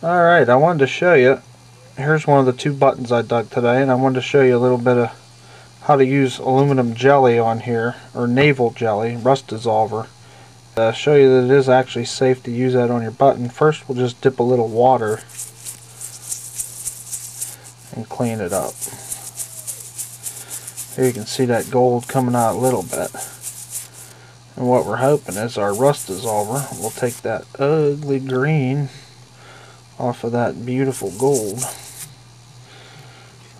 Alright, I wanted to show you, here's one of the two buttons I dug today, and I wanted to show you a little bit of how to use aluminum jelly on here, or naval jelly, rust dissolver. Show you that it is actually safe to use that on your button. First we'll just dip a little water and clean it up. Here you can see that gold coming out a little bit. And what we're hoping is our rust dissolver will take that ugly green off of that beautiful gold.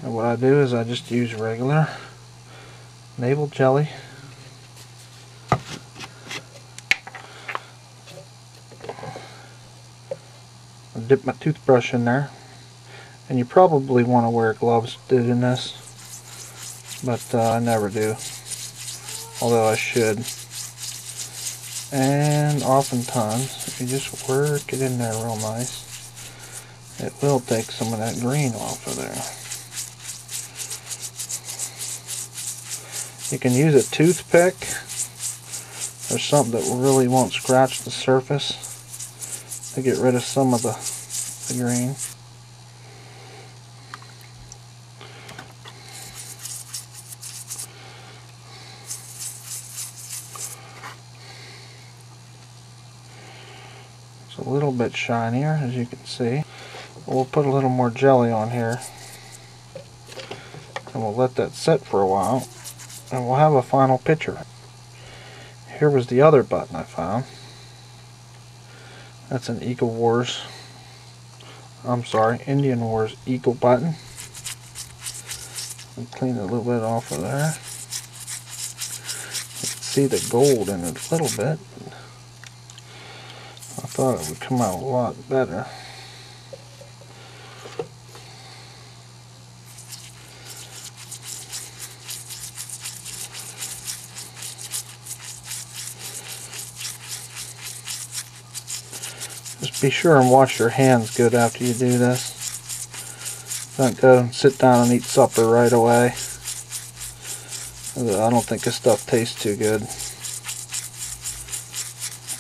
And what I do is I just use regular naval jelly. I dip my toothbrush in there, and you probably want to wear gloves doing this, but I never do, although I should. And oftentimes, if you just work it in there real nice, it will take some of that green off of there. You can use a toothpick or something that really won't scratch the surface to get rid of some of the green. It's a little bit shinier, as you can see. We'll put a little more jelly on here, and we'll let that set for a while, and we'll have a final picture. Here was the other button I found. That's an Indian Wars Eagle button. I'll clean it a little bit off of there. You can see the gold in it a little bit. I thought it would come out a lot better. Just be sure and wash your hands good after you do this. Don't go and sit down and eat supper right away. I don't think this stuff tastes too good.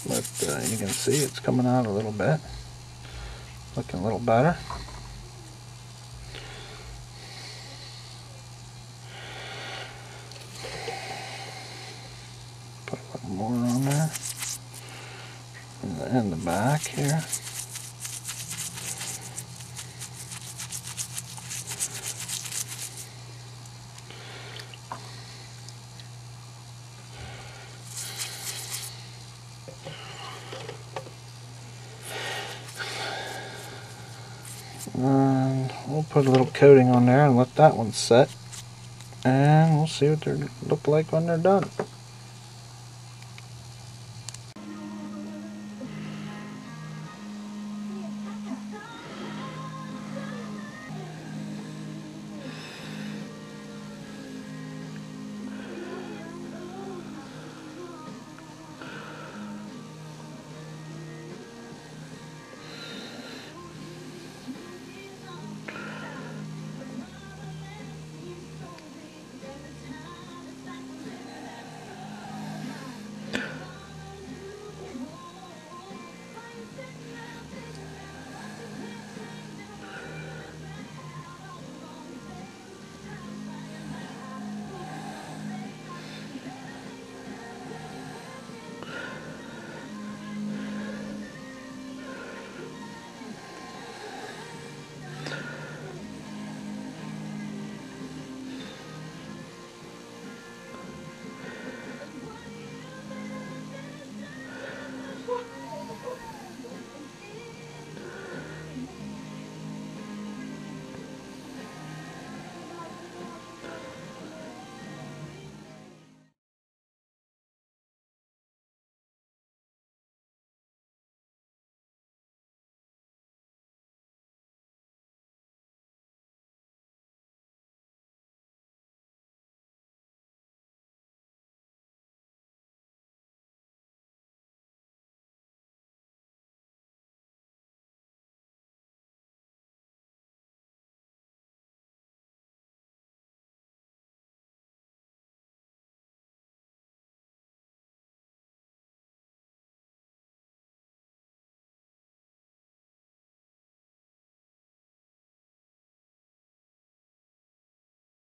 But you can see it's coming out a little bit. Looking a little better. Put a little more on there. And the back here. And we'll put a little coating on there and let that one set, and we'll see what they look like when they're done.